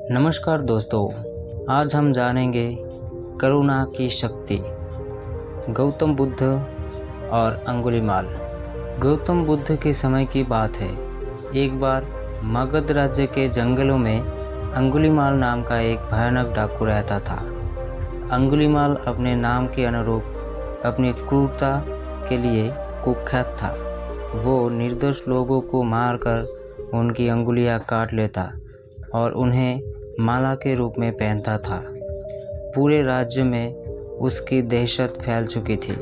नमस्कार दोस्तों, आज हम जानेंगे करुणा की शक्ति। गौतम बुद्ध और अंगुलीमाल। गौतम बुद्ध के समय की बात है। एक बार मगध राज्य के जंगलों में अंगुलीमाल नाम का एक भयानक डाकू रहता था। अंगुलीमाल अपने नाम के अनुरूप अपनी क्रूरता के लिए कुख्यात था। वो निर्दोष लोगों को मारकर उनकी अंगुलियां काट लेता और उन्हें माला के रूप में पहनता था। पूरे राज्य में उसकी दहशत फैल चुकी थी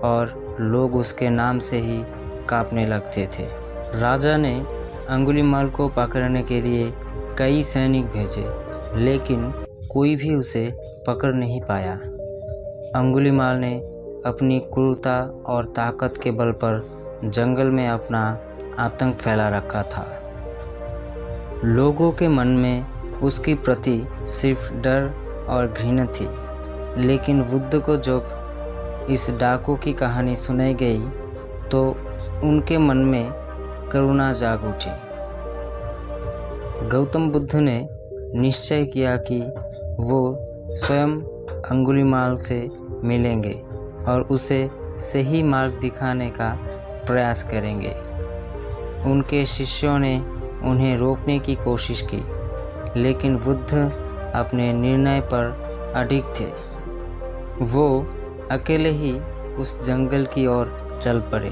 और लोग उसके नाम से ही कांपने लगते थे। राजा ने अंगुलीमाल को पकड़ने के लिए कई सैनिक भेजे, लेकिन कोई भी उसे पकड़ नहीं पाया। अंगुलीमाल ने अपनी क्रूरता और ताकत के बल पर जंगल में अपना आतंक फैला रखा था। लोगों के मन में उसके प्रति सिर्फ डर और घृणा थी। लेकिन बुद्ध को जब इस डाकू की कहानी सुनाई गई तो उनके मन में करुणा जाग उठी। गौतम बुद्ध ने निश्चय किया कि वो स्वयं अंगुलीमाल से मिलेंगे और उसे सही मार्ग दिखाने का प्रयास करेंगे। उनके शिष्यों ने उन्हें रोकने की कोशिश की, लेकिन बुद्ध अपने निर्णय पर अडिग थे। वो अकेले ही उस जंगल की ओर चल पड़े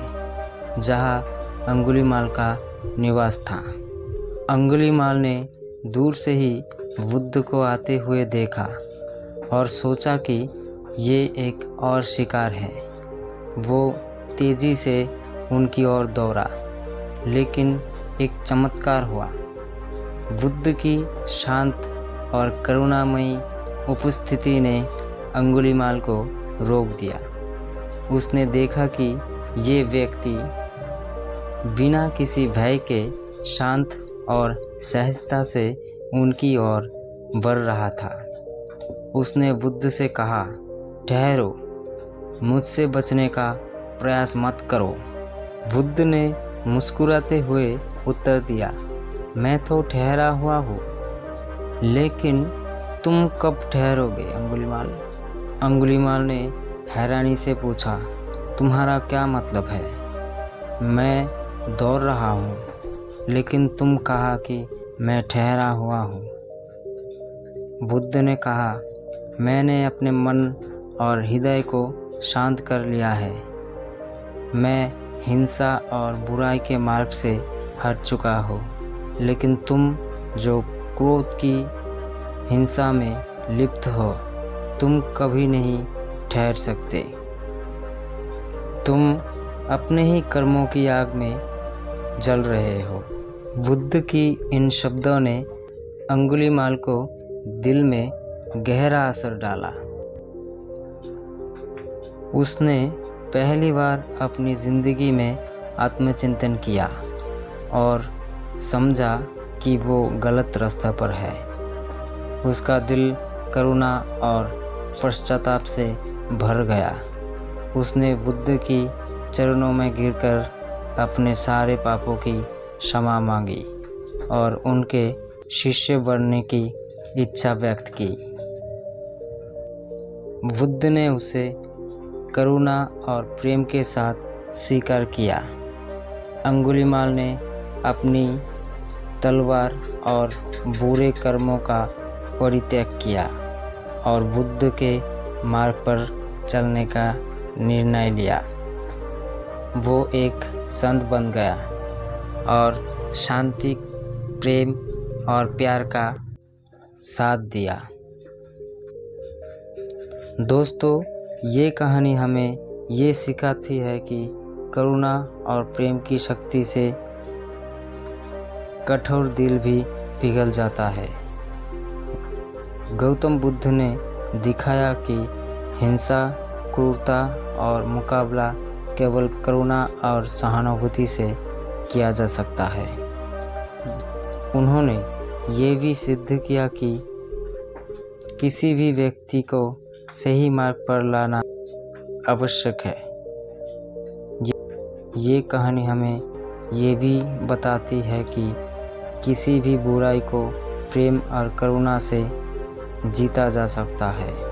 जहाँ अंगुलीमाल का निवास था। अंगुलीमाल ने दूर से ही बुद्ध को आते हुए देखा और सोचा कि ये एक और शिकार है। वो तेजी से उनकी ओर दौड़ा, लेकिन एक चमत्कार हुआ। बुद्ध की शांत और करुणामयी उपस्थिति ने अंगुलीमाल को रोक दिया। उसने देखा कि ये व्यक्ति बिना किसी भय के शांत और सहजता से उनकी ओर बढ़ रहा था। उसने बुद्ध से कहा, ठहरो, मुझसे बचने का प्रयास मत करो। बुद्ध ने मुस्कुराते हुए उत्तर दिया, मैं तो ठहरा हुआ हूँ, लेकिन तुम कब ठहरोगे अंगुलीमाल? अंगुलीमाल ने हैरानी से पूछा, तुम्हारा क्या मतलब है? मैं दौड़ रहा हूँ, लेकिन तुम कहा कि मैं ठहरा हुआ हूँ। बुद्ध ने कहा, मैंने अपने मन और हृदय को शांत कर लिया है। मैं हिंसा और बुराई के मार्ग से हट चुका हो, लेकिन तुम जो क्रोध की हिंसा में लिप्त हो, तुम कभी नहीं ठहर सकते। तुम अपने ही कर्मों की आग में जल रहे हो। बुद्ध की इन शब्दों ने अंगुलीमाल को दिल में गहरा असर डाला। उसने पहली बार अपनी ज़िंदगी में आत्मचिंतन किया और समझा कि वो गलत रास्ता पर है। उसका दिल करुणा और पश्चाताप से भर गया। उसने बुद्ध की चरणों में गिरकर अपने सारे पापों की क्षमा मांगी और उनके शिष्य बनने की इच्छा व्यक्त की। बुद्ध ने उसे करुणा और प्रेम के साथ स्वीकार किया। अंगुलीमाल ने अपनी तलवार और बुरे कर्मों का परित्याग किया और बुद्ध के मार्ग पर चलने का निर्णय लिया। वो एक संत बन गया और शांति, प्रेम और प्यार का साथ दिया। दोस्तों, ये कहानी हमें ये सिखाती है कि करुणा और प्रेम की शक्ति से कठोर दिल भी पिघल जाता है। गौतम बुद्ध ने दिखाया कि हिंसा, क्रूरता और मुकाबला केवल करुणा और सहानुभूति से किया जा सकता है। उन्होंने ये भी सिद्ध किया कि किसी भी व्यक्ति को सही मार्ग पर लाना आवश्यक है। ये कहानी हमें ये भी बताती है कि किसी भी बुराई को प्रेम और करुणा से जीता जा सकता है।